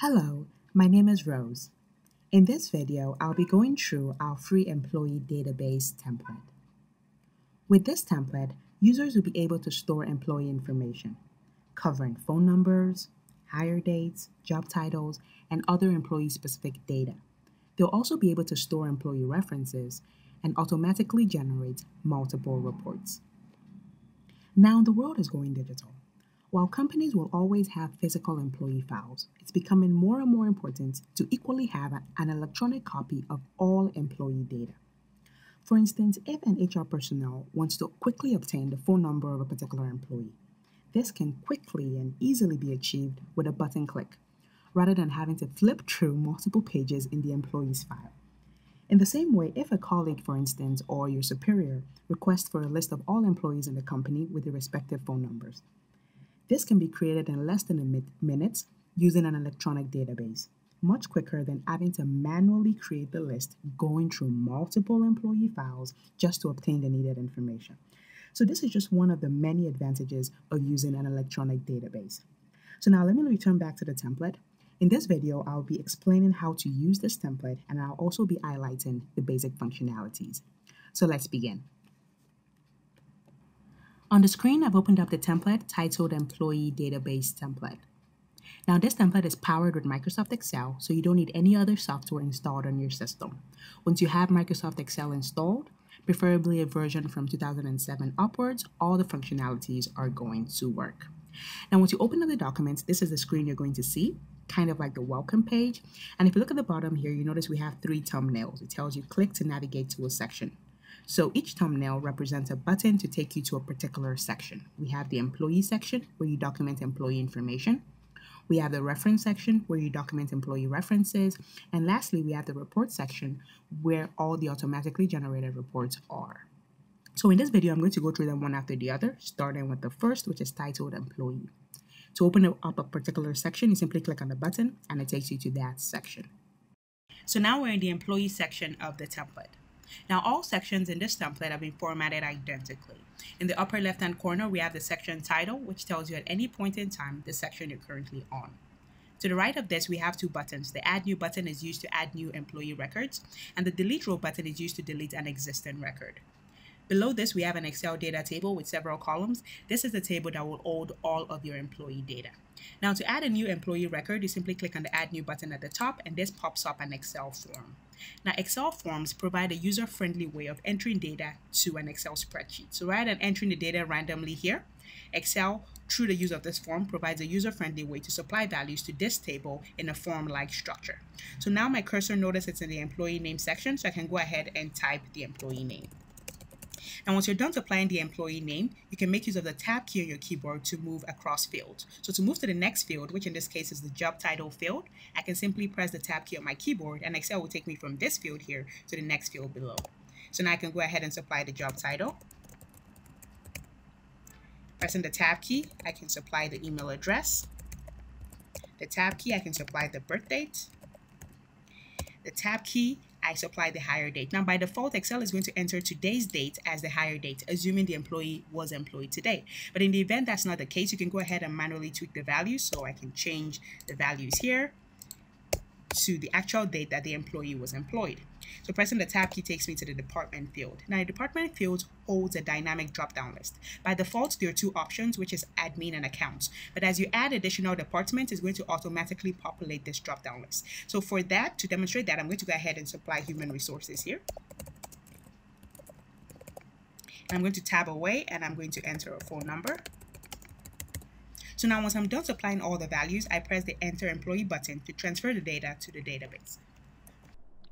Hello, my name is Rose. In this video, I'll be going through our free employee database template. With this template, users will be able to store employee information, covering phone numbers, hire dates, job titles, and other employee-specific data. They'll also be able to store employee references and automatically generate multiple reports. Now the world is going digital. While companies will always have physical employee files, it's becoming more and more important to equally have an electronic copy of all employee data. For instance, if an HR personnel wants to quickly obtain the phone number of a particular employee, this can quickly and easily be achieved with a button click, rather than having to flip through multiple pages in the employee's file. In the same way, if a colleague, for instance, or your superior requests for a list of all employees in the company with their respective phone numbers, this can be created in less than minutes using an electronic database, much quicker than having to manually create the list, going through multiple employee files just to obtain the needed information. So this is just one of the many advantages of using an electronic database. So now let me return back to the template. In this video, I'll be explaining how to use this template, and I'll also be highlighting the basic functionalities. So let's begin. On the screen, I've opened up the template titled Employee Database Template. Now, this template is powered with Microsoft Excel, so you don't need any other software installed on your system. Once you have Microsoft Excel installed, preferably a version from 2007 upwards, all the functionalities are going to work. Now, once you open up the document, this is the screen you're going to see, kind of like the welcome page. And if you look at the bottom here, you notice we have 3 thumbnails. It tells you click to navigate to a section. So each thumbnail represents a button to take you to a particular section. We have the employee section where you document employee information. We have the reference section where you document employee references. And lastly, we have the report section where all the automatically generated reports are. So in this video, I'm going to go through them one after the other, starting with the first, which is titled Employee. To open up a particular section, you simply click on the button and it takes you to that section. So now we're in the employee section of the template. Now, all sections in this template have been formatted identically. In the upper left-hand corner, we have the section title, which tells you at any point in time the section you're currently on. To the right of this, we have 2 buttons. The Add New button is used to add new employee records, and the Delete Row button is used to delete an existing record. Below this, we have an Excel data table with several columns. This is the table that will hold all of your employee data. Now, to add a new employee record, you simply click on the Add New button at the top, and this pops up an Excel form. Now, Excel forms provide a user-friendly way of entering data to an Excel spreadsheet. So rather than entering the data randomly here, Excel, through the use of this form, provides a user-friendly way to supply values to this table in a form-like structure. So now my cursor, notice it's in the employee name section, so I can go ahead and type the employee name. Now, once you're done supplying the employee name, you can make use of the Tab key on your keyboard to move across fields. So to move to the next field, which in this case is the job title field, I can simply press the Tab key on my keyboard, and Excel will take me from this field here to the next field below. So now I can go ahead and supply the job title. Pressing the Tab key, I can supply the email address. The Tab key, I can supply the birth date. The Tab key, I supply the hire date. Now, by default, Excel is going to enter today's date as the hire date, assuming the employee was employed today. But in the event that's not the case, you can go ahead and manually tweak the values. So I can change the values here to the actual date that the employee was employed. So pressing the Tab key takes me to the department field. Now, the department field holds a dynamic drop-down list. By default, there are 2 options, which is admin and accounts. But as you add additional departments, it's going to automatically populate this drop-down list. So for that, to demonstrate that, I'm going to go ahead and supply human resources here. And I'm going to tab away, and I'm going to enter a phone number. So now once I'm done supplying all the values, I press the Enter Employee button to transfer the data to the database.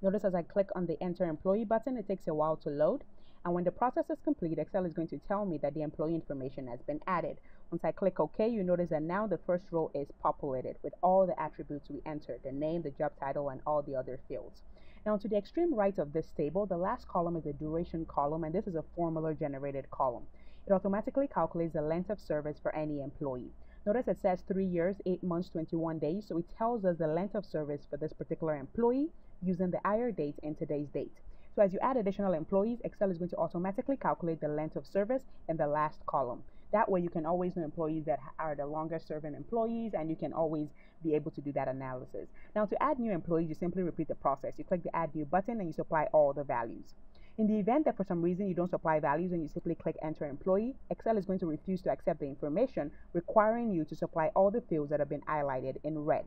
Notice as I click on the Enter Employee button, it takes a while to load. And when the process is complete, Excel is going to tell me that the employee information has been added. Once I click OK, you notice that now the first row is populated with all the attributes we entered, the name, the job title, and all the other fields. Now, to the extreme right of this table, the last column is the duration column, and this is a formula-generated column. It automatically calculates the length of service for any employee. Notice it says 3 years, 8 months, 21 days, so it tells us the length of service for this particular employee using the hire date and today's date. So as you add additional employees, Excel is going to automatically calculate the length of service in the last column. That way you can always know employees that are the longest serving employees, and you can always be able to do that analysis. Now, to add new employees, you simply repeat the process. You click the add new button and you supply all the values. In the event that for some reason you don't supply values and you simply click enter employee, Excel is going to refuse to accept the information, requiring you to supply all the fields that have been highlighted in red.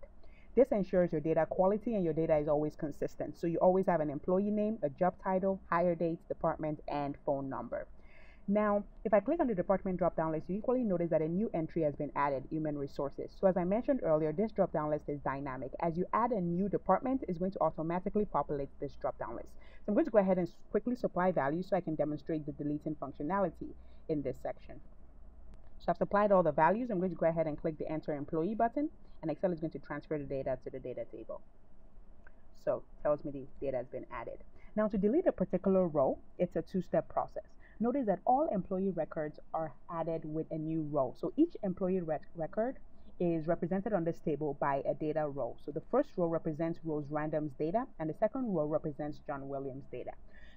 This ensures your data quality and your data is always consistent. So you always have an employee name, a job title, hire date, department, and phone number. Now, if I click on the department drop-down list, you equally notice that a new entry has been added, human resources. So as I mentioned earlier, this drop-down list is dynamic. As you add a new department, it's going to automatically populate this drop-down list. So I'm going to go ahead and quickly supply values so I can demonstrate the deleting functionality in this section. So I've supplied all the values. I'm going to go ahead and click the enter employee button, and Excel is going to transfer the data to the data table. So it tells me the data has been added. Now, to delete a particular row, it's a two-step process. Notice that all employee records are added with a new row. So each employee record is represented on this table by a data row. So the first row represents Rose Random's data, and the second row represents John Williams' data.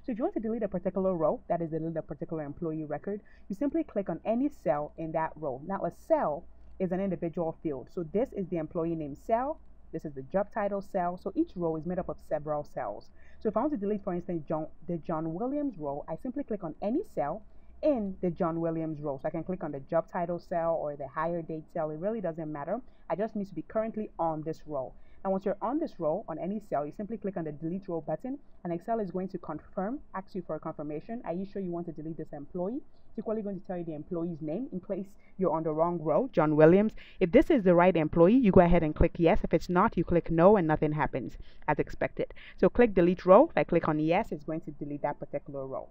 So if you want to delete a particular row, that is delete a particular employee record, you simply click on any cell in that row. Now, a cell is an individual field. So this is the employee name cell. This is the job title cell. So each row is made up of several cells. So if I want to delete, for instance, the John Williams row, I simply click on any cell in the John Williams row. So I can click on the job title cell or the hire date cell. It really doesn't matter. I just need to be currently on this row. And once you're on this row, on any cell, you simply click on the delete row button, and Excel is going to confirm, ask you for a confirmation. Are you sure you want to delete this employee? It's equally going to tell you the employee's name in case you're on the wrong row, John Williams. If this is the right employee, you go ahead and click yes. If it's not, you click no, and nothing happens as expected. So click delete row. If I click on yes, it's going to delete that particular row.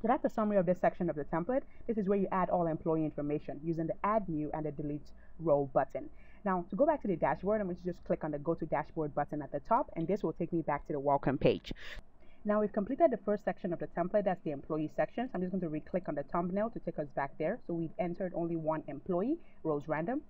So that's the summary of this section of the template. This is where you add all employee information using the add new and the delete row button. Now, to go back to the dashboard, I'm going to just click on the go to dashboard button at the top, and this will take me back to the welcome page. Now, we've completed the first section of the template. That's the employee section. So I'm just going to re-click on the thumbnail to take us back there. So we've entered only one employee, Rose Random.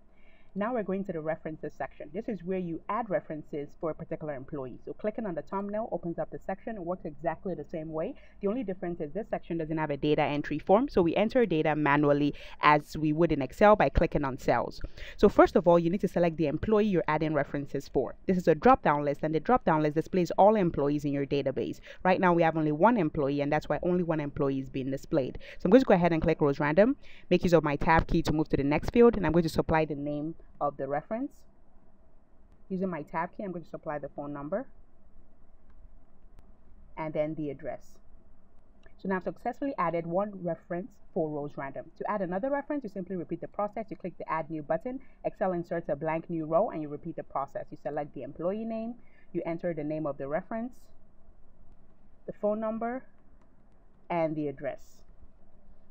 Now we're going to the references section. This is where you add references for a particular employee. So clicking on the thumbnail opens up the section. It works exactly the same way. The only difference is this section doesn't have a data entry form. So we enter data manually as we would in Excel by clicking on cells. So first of all, you need to select the employee you're adding references for. This is a drop-down list, and the drop-down list displays all employees in your database. Right now we have only one employee, and that's why only one employee is being displayed. So I'm going to go ahead and click Rose Random, make use of my tab key to move to the next field, and I'm going to supply the name of the reference. Using my tab key, I'm going to supply the phone number and then the address. So now I've successfully added one reference for Rose Random. To add another reference, you simply repeat the process. You click the add new button. Excel inserts a blank new row, and you repeat the process. You select the employee name, you enter the name of the reference, the phone number, and the address.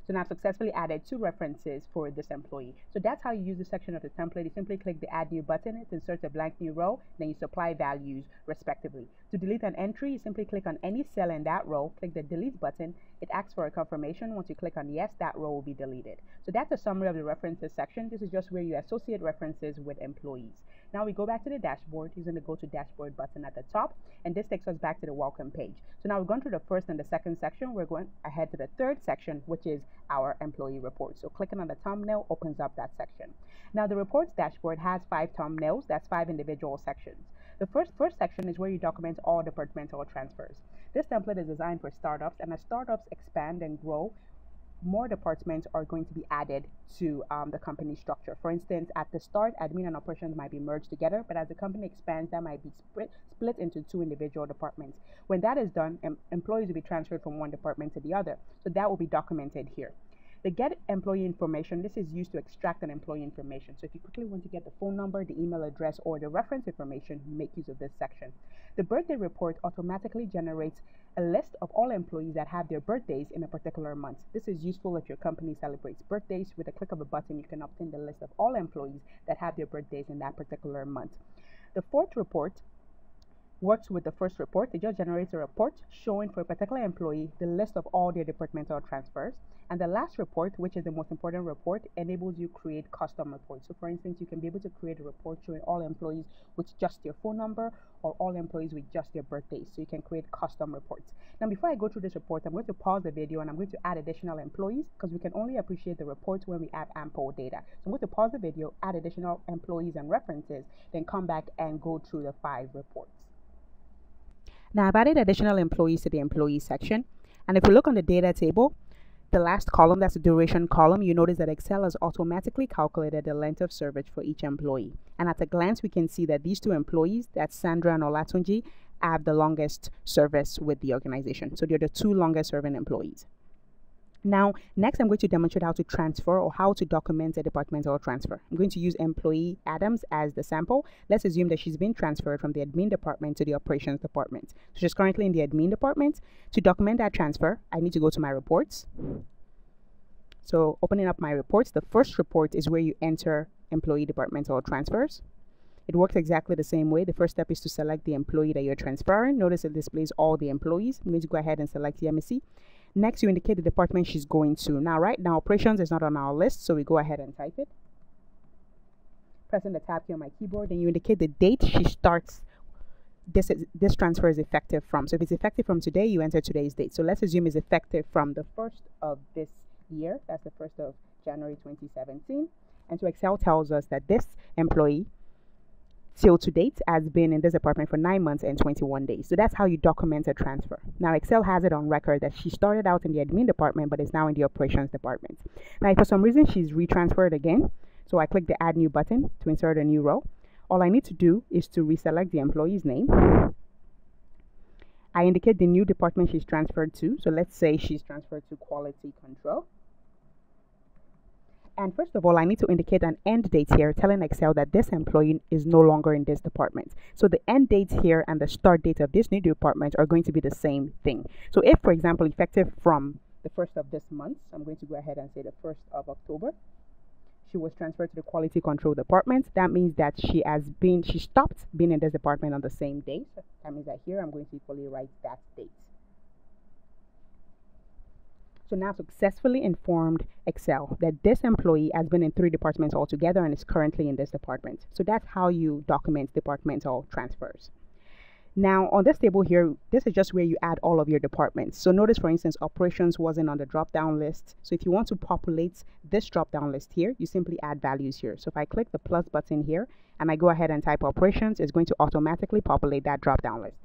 So now I've successfully added two references for this employee. So that's how you use this section of the template. You simply click the add new button, it inserts a blank new row, then you supply values respectively. To delete an entry, you simply click on any cell in that row, click the delete button, it asks for a confirmation. Once you click on yes, that row will be deleted. So that's a summary of the references section. This is just where you associate references with employees. Now we go back to the dashboard using the go to dashboard button at the top, and this takes us back to the welcome page. So now we've gone through the first and the second section. We're going ahead to the third section, which is our employee report. So clicking on the thumbnail opens up that section. Now the reports dashboard has 5 thumbnails. That's 5 individual sections. The first section is where you document all departmental transfers. This template is designed for startups, and as startups expand and grow, more departments are going to be added to the company structure. For instance, at the start, admin and operations might be merged together, but as the company expands, that might be split into 2 individual departments. When that is done, employees will be transferred from one department to the other. So that will be documented here. The get employee information, this is used to extract an employee information. So if you quickly want to get the phone number, the email address, or the reference information, make use of this section. The birthday report automatically generates a list of all employees that have their birthdays in a particular month. This is useful if your company celebrates birthdays. With a click of a button, you can obtain the list of all employees that have their birthdays in that particular month. The fourth report works with the first report. It just generates a report showing for a particular employee the list of all their departmental transfers. And the last report, which is the most important report, enables you create custom reports. So for instance, you can be able to create a report showing all employees with just their phone number or all employees with just their birthdays. So you can create custom reports. Now, before I go through this report, I'm going to pause the video and I'm going to add additional employees because we can only appreciate the reports when we have ample data. So I'm going to pause the video, add additional employees and references, then come back and go through the 5 reports. Now, I've added additional employees to the employee section. And if we look on the data table, the last column, that's the duration column, you notice that Excel has automatically calculated the length of service for each employee. And at a glance, we can see that these 2 employees, that's Sandra and Olatunji, have the longest service with the organization. So they're the 2 longest serving employees. Now, next I'm going to demonstrate how to transfer or how to document a departmental transfer. I'm going to use employee Adams as the sample. Let's assume that she's been transferred from the admin department to the operations department. So she's currently in the admin department. To document that transfer, I need to go to my reports. So opening up my reports, the first report is where you enter employee departmental transfers. It works exactly the same way. The first step is to select the employee that you're transferring. Notice it displays all the employees. I'm going to go ahead and select the MSC. Next, you indicate the department she's going to. Now, right now, operations is not on our list, so we go ahead and type it. Pressing the tab key on my keyboard, then you indicate the date she starts. This transfer is effective from. So if it's effective from today, you enter today's date. So let's assume it's effective from the 1st of this year. That's the 1st of January 2017. And so Excel tells us that this employee till to date has been in this department for 9 months and 21 days. So that's how you document a transfer. Now, Excel has it on record that she started out in the admin department, but is now in the operations department. Now, if for some reason she's retransferred again, so I click the Add New button to insert a new row. All I need to do is to reselect the employee's name. I indicate the new department she's transferred to. So let's say she's transferred to Quality Control. And first of all, I need to indicate an end date here, telling Excel that this employee is no longer in this department. So the end date here and the start date of this new department are going to be the same thing. So if, for example, effective from the 1st of this month, I'm going to go ahead and say the 1st of October, she was transferred to the Quality Control department. That means that she stopped being in this department on the same day. So that means that here I'm going to equally write that date. So now successfully informed Excel that this employee has been in 3 departments altogether and is currently in this department. So that's how you document departmental transfers. Now on this table here, this is just where you add all of your departments. So notice, for instance, operations wasn't on the drop-down list. So if you want to populate this drop-down list here, you simply add values here. So if I click the plus button here and I go ahead and type operations, it's going to automatically populate that drop-down list.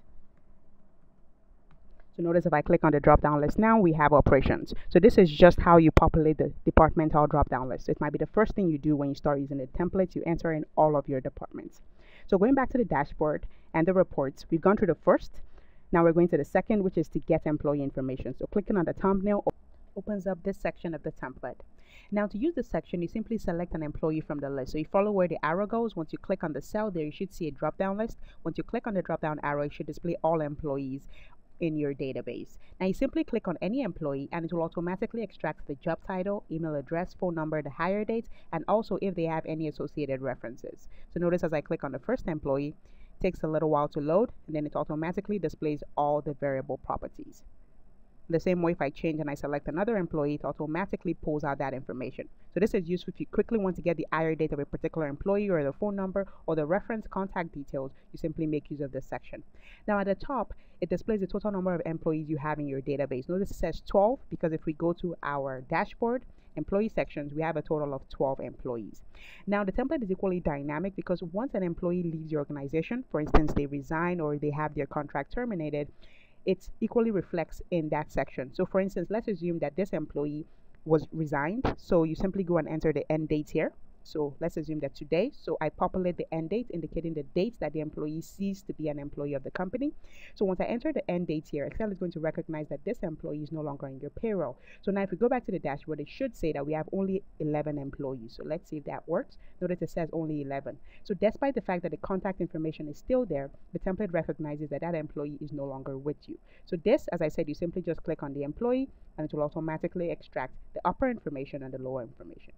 So notice if I click on the drop-down list now, we have operations. So this is just how you populate the departmental drop-down list. It might be the first thing you do when you start using the templates. You enter in all of your departments. So going back to the dashboard and the reports, we've gone through the first. Now we're going to the second, which is to get employee information. So clicking on the thumbnail opens up this section of the template. Now to use this section, you simply select an employee from the list. So you follow where the arrow goes. Once you click on the cell there, you should see a drop-down list. Once you click on the drop-down arrow, it should display all employees in your database. Now you simply click on any employee and it will automatically extract the job title, email address, phone number, the hire date, and also if they have any associated references. So notice as I click on the first employee, it takes a little while to load and then it automatically displays all the variable properties. The same way, if I change and I select another employee, it automatically pulls out that information. So this is useful if you quickly want to get the hire date of a particular employee or the phone number or the reference contact details. You simply make use of this section. Now at the top, it displays the total number of employees you have in your database. Notice it says 12 because if we go to our dashboard, employee sections, we have a total of 12 employees. Now the template is equally dynamic because once an employee leaves your organization, for instance, they resign or they have their contract terminated, it equally reflects in that section. So for instance, let's assume that this employee was resigned. So you simply go and enter the end date here. So let's assume that today. So I populate the end date, indicating the date that the employee ceased to be an employee of the company. So once I enter the end date here, Excel is going to recognize that this employee is no longer in your payroll. So now if we go back to the dashboard, it should say that we have only 11 employees. So let's see if that works. Notice it says only 11. So despite the fact that the contact information is still there, the template recognizes that that employee is no longer with you. So this, as I said, you simply just click on the employee and it will automatically extract the upper information and the lower information.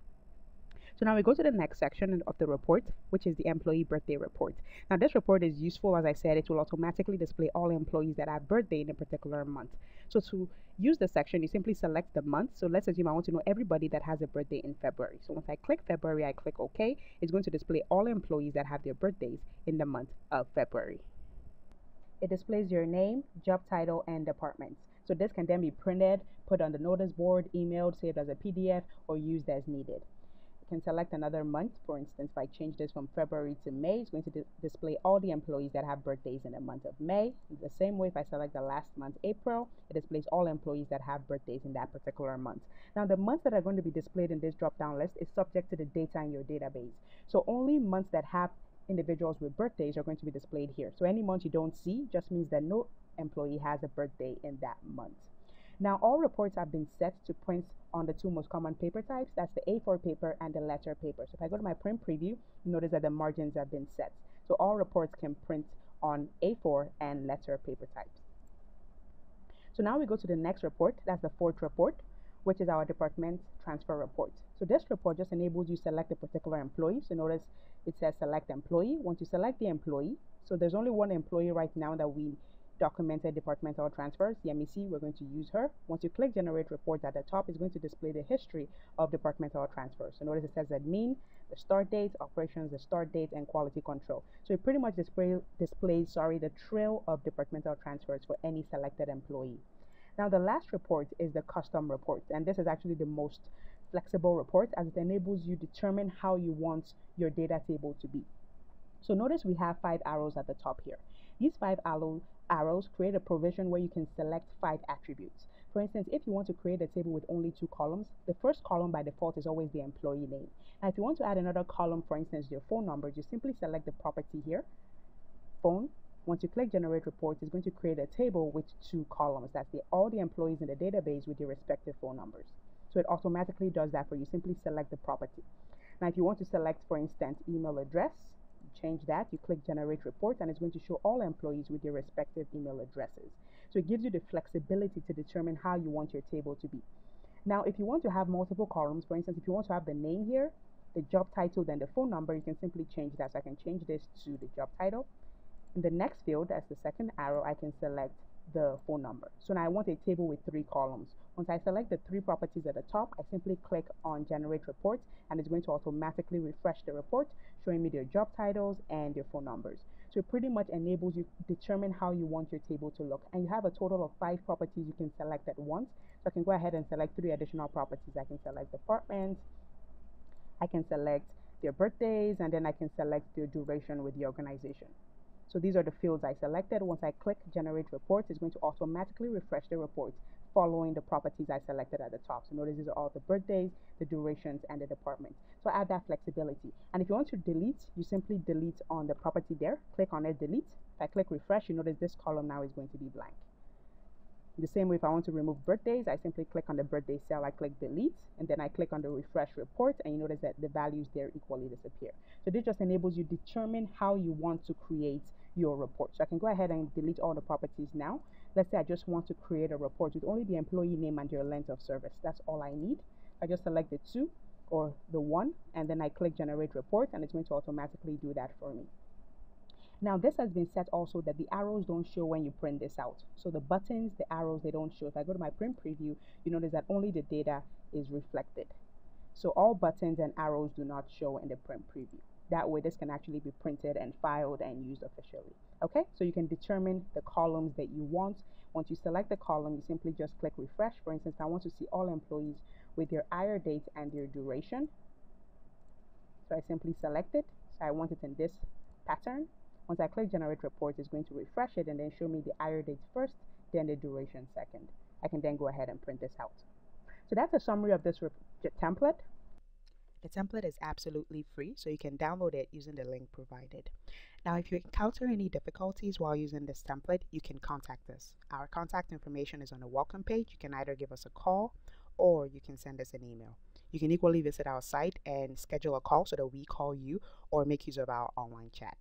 So now we go to the next section of the report, which is the employee birthday report. Now this report is useful. As I said, it will automatically display all employees that have birthday in a particular month. So to use the section, you simply select the month. So let's assume I want to know everybody that has a birthday in February. So once I click February, I click OK. It's going to display all employees that have their birthdays in the month of February. It displays your name, job title, and department. So this can then be printed, put on the notice board, emailed, saved as a PDF, or used as needed. Can select another month. For instance, if I change this from February to May, it's going to display all the employees that have birthdays in the month of May. The same way, if I select the last month, April, it displays all employees that have birthdays in that particular month. Now, the months that are going to be displayed in this drop-down list is subject to the data in your database. So only months that have individuals with birthdays are going to be displayed here. So any month you don't see just means that no employee has a birthday in that month. Now, all reports have been set to print on the two most common paper types. That's the A4 paper and the letter paper. So if I go to my print preview, you notice that the margins have been set. So all reports can print on A4 and letter paper types. So now we go to the next report. That's the fourth report, which is our department transfer report. So this report just enables you to select a particular employee. So notice it says select employee. Once you select the employee, so there's only one employee right now that we documented departmental transfers, the MEC, we're going to use her. Once you click generate report at the top, it's going to display the history of departmental transfers. So notice it says admin, the start date, operations, the start date, and quality control. So it pretty much displays the trail of departmental transfers for any selected employee. Now the last report is the custom report, and this is actually the most flexible report as it enables you to determine how you want your data table to be. So notice we have 5 arrows at the top here. These 5 arrows create a provision where you can select 5 attributes. For instance, if you want to create a table with only 2 columns, the first column by default is always the employee name. Now if you want to add another column, for instance, your phone number, you simply select the property here, phone. Once you click generate report, it's going to create a table with 2 columns. That's all the employees in the database with their respective phone numbers. So it automatically does that for you. Simply select the property. Now if you want to select, for instance, email address, change that, you click generate report, and it's going to show all employees with their respective email addresses. So it gives you the flexibility to determine how you want your table to be. Now if you want to have multiple columns, for instance, if you want to have the name here, the job title, then the phone number, you can simply change that. So I can change this to the job title. In the next field, that's the second arrow, I can select the phone number. So now I want a table with 3 columns. Once I select the 3 properties at the top, I simply click on generate report, and it's going to automatically refresh the report, showing me their job titles and their phone numbers. So it pretty much enables you to determine how you want your table to look. And you have a total of 5 properties you can select at once. So I can go ahead and select 3 additional properties. I can select departments, I can select their birthdays, and then I can select their duration with the organization. So these are the fields I selected. Once I click generate report, it's going to automatically refresh the report following the properties I selected at the top. So notice these are all the birthdays, the durations, and the department. So add that flexibility. And if you want to delete, you simply delete on the property there. Click on it, delete. If I click refresh, you notice this column now is going to be blank. The same way, if I want to remove birthdays, I simply click on the birthday cell, I click delete, and then I click on the refresh report, and you notice that the values there equally disappear. So this just enables you to determine how you want to create your report. So I can go ahead and delete all the properties now. Let's say I just want to create a report with only the employee name and their length of service. That's all I need. I just select the 2 or the 1, and then I click generate report, and it's going to automatically do that for me. Now this has been set also that the arrows don't show when you print this out. So the buttons, the arrows, they don't show. If I go to my print preview, you notice that only the data is reflected. So all buttons and arrows do not show in the print preview. That way this can actually be printed and filed and used officially. Okay, so you can determine the columns that you want. Once you select the column, you simply just click refresh. For instance, I want to see all employees with their hire date and their duration. So I simply select it. So I want it in this pattern. Once I click generate report, it's going to refresh it and then show me the hire date first, then the duration second. I can then go ahead and print this out. So that's a summary of this template. The template is absolutely free, so you can download it using the link provided. Now, if you encounter any difficulties while using this template, you can contact us. Our contact information is on the welcome page. You can either give us a call or you can send us an email. You can equally visit our site and schedule a call so that we call you or make use of our online chat.